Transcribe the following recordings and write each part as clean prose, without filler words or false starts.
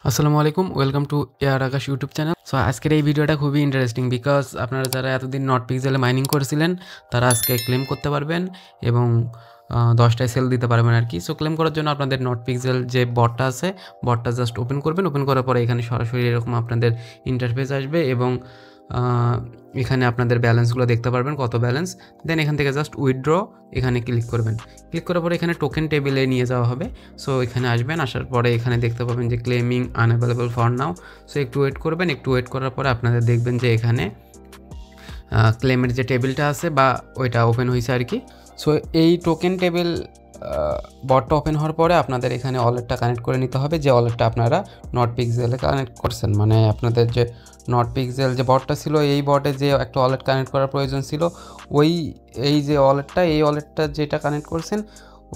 আসসালামু আলাইকুম, welcome to air Akash YouTube channel. So আজকের এই ভিডিওটা খুবই ইন্টারেস্টিং বিকজ আপনারা যারা এতদিন নট পিক্সেলে মাইনিং করেছিলেন তারা আজকে ক্লেম করতে পারবেন এবং 10টায় সেল দিতে পারবেন আর কি। সো ক্লেম করার জন্য আপনাদের নট পিক্সেল যে বটটা আছে, বটটা জাস্ট ওপেন করবেন। ওপেন করার পরে এখানে সরাসরি এরকম আপনাদের ইন্টারফেস আসবে এবং এখানে আপনাদের ব্যালেন্সগুলো দেখতে পারবেন, কত ব্যালেন্স। দেন এখান থেকে জাস্ট উইথড্র এখানে ক্লিক করবেন। ক্লিক করার পরে এখানে টোকেন টেবিলে নিয়ে যাওয়া হবে। সো এখানে আসবেন, আসার পরে এখানে দেখতে পাবেন যে claiming unavailable for now. So একটু ওয়েট করবেন। একটু ওয়েট করার পরে আপনাদের দেখবেন যে এখানে ক্লেমের যে টেবিলটা আছে বা ওইটা ওপেন হয়েছে আর কি। সো এই টোকেন টেবিল বটটা ওপেন হওয়ার পরে আপনাদের এখানে ওয়ালেটটা কানেক্ট করে নিতে হবে, যে ওয়ালেটটা আপনারা নট পিক্সেলে কানেক্ট করছেন। মানে আপনাদের যে নট পিক্সেল যে বটটা ছিল, এই বটে যে একটা ওয়ালেট কানেক্ট করার প্রয়োজন ছিল, এই যে ওয়ালেটটা যেটা কানেক্ট করছেন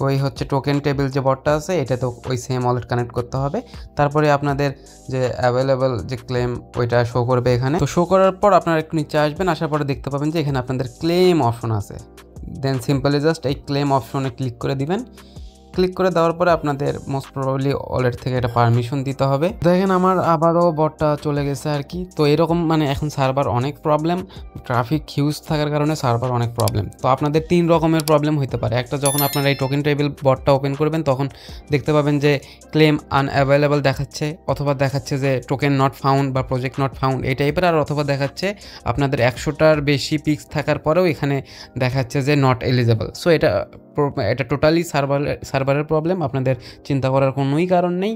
ওই হচ্ছে টোকেন টেবিল যে বটটা আছে, এটা তো ওই সেম ওয়ালেট কানেক্ট করতে হবে। তারপরে আপনাদের যে অ্যাভেলেবল যে ক্লেম ওইটা শো করবে এখানে। তো শো করার পর আপনারা একটু নিচে আসবেন, আসার পরে দেখতে পাবেন যে এখানে আপনাদের ক্লেম অপশন আছে। দেন সিম্পলি জাস্ট এই ক্লেম অপশনে ক্লিক করে দিবেন। ক্লিক করে দেওয়ার পরে আপনাদের মোস্ট প্রবাবলি ওয়ালেট থেকে এটা পারমিশন দিতে হবে। দেখেন আমার আবারও বটটা চলে গেছে আর কি। তো এরকম মানে এখন সার্ভার অনেক প্রবলেম, ট্রাফিক হিউজ থাকার কারণে সার্ভার অনেক প্রবলেম। তো আপনাদের 3 রকমের প্রবলেম হতে পারে। একটা, যখন আপনারা এই টোকেন টেবিল বটটা ওপেন করবেন তখন দেখতে পাবেন যে ক্লেম আনঅ্যাভেলেবল দেখাচ্ছে, অথবা দেখাচ্ছে যে টোকেন নট ফাউন্ড বা প্রজেক্ট নট ফাউন্ড এই টাইপের, আর অথবা দেখাচ্ছে আপনাদের 100টার বেশি পিক্স থাকার পরেও এখানে দেখাচ্ছে যে নট এলিজেবল। সো এটা টোটালি সার্ভারের প্রবলেম, আপনাদের চিন্তা করার কোনোই কারণ নেই।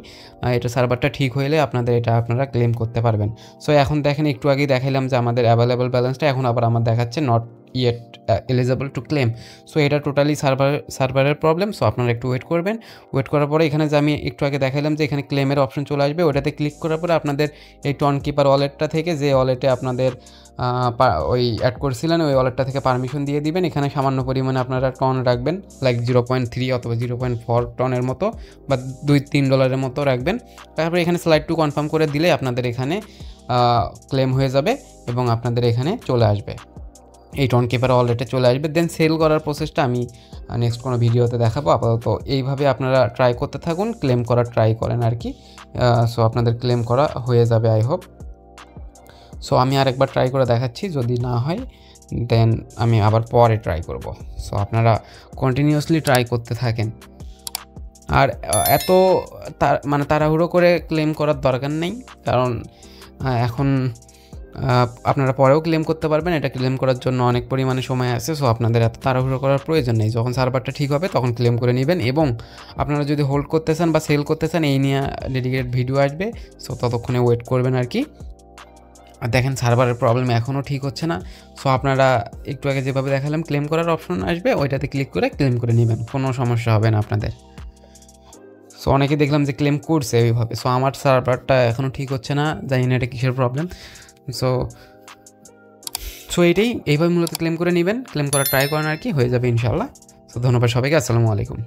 এটা সার্ভারটা ঠিক হইলে আপনারা ক্লেম করতে পারবেন। সো এখন দেখেন, একটু আগেই দেখাইলাম যে আমাদের অ্যাভেলেবল ব্যালেন্সটা, এখন আবার আমার দেখাচ্ছে not yet eligible to claim. So এটা টোটালি সার্ভারের প্রবলেম। সো আপনারা একটু ওয়েট করবেন। ওয়েট করার পরে এখানে যে আমি একটু আগে দেখাইলাম যে এখানে ক্লেমের অপশন চলে আসবে, ওটাতে ক্লিক করার পরে আপনাদের এই টন কিপার ওয়ালেটটা থেকে, যে ওয়ালেটে আপনাদের ওই অ্যাড করছিলেন, ওই ওয়ালেটটা থেকে পারমিশন দিয়ে দিবেন। এখানে সামান্য পরিমাণে আপনারা টন রাখবেন, লাইক 0.3 অথবা 0.4 টনের মতো বা $2-3 মতো রাখবেন। তারপরে এখানে স্লাইড টু কনফার্ম করে দিলে আপনাদের এখানে ক্লেম হয়ে যাবে এবং আপনাদের এখানে চলে আসবে, এই টন কিপার ওয়ালেটে চলে আসবে। দেন সেল করার প্রসেসটা আমি নেক্সট কোনো ভিডিওতে দেখাবো। আপাতত এইভাবে আপনারা ট্রাই করতে থাকুন, ক্লেম করার ট্রাই করেন আর কি। সো আপনাদের ক্লেম করা হয়ে যাবে আই হোপ। সো আমি আরেকবার ট্রাই করে দেখাচ্ছি, যদি না হয় দেন আমি আবার পরে ট্রাই করব। সো আপনারা কন্টিনিউয়াসলি ট্রাই করতে থাকেন। আর এত তাড়াহুড়ো করে ক্লেম করার দরকার নেই, কারণ এখন আপনারা পরেও ক্লেম করতে পারবেন। এটা ক্লেম করার জন্য অনেক পরিমাণে সময় আছে। সো আপনাদের এত তাড়াহুড়ো করার প্রয়োজন নেই। যখন সার্ভারটা ঠিক হবে তখন ক্লেম করে নেবেন, এবং আপনারা যদি হোল্ড করতে চান বা সেল করতে চান, এই নিয়ে ডেডিকেটেড ভিডিও আসবে। সো ততক্ষণে ওয়েট করবেন আর কি। আর দেখেন সার্ভারের প্রবলেম এখনও ঠিক হচ্ছে না। সো আপনারা একটু আগে যেভাবে দেখালাম, ক্লেম করার অপশন আসবে, ওইটাতে ক্লিক করে ক্লেম করে নেবেন, কোনো সমস্যা হবে না আপনাদের। সো অনেকে দেখলাম যে ক্লেম করছে এইভাবে। সো আমার সার্ভারটা এখনও ঠিক হচ্ছে না, জানি না এটা কিসের প্রবলেম। সো এইভাবে মূলত ক্লেম করে নেবেন, ক্লেম করা ট্রাই করেন আর কি, হয়ে যাবে ইনশাল্লাহ। সো ধন্যবাদ সবাইকে, আসসালামু আলাইকুম।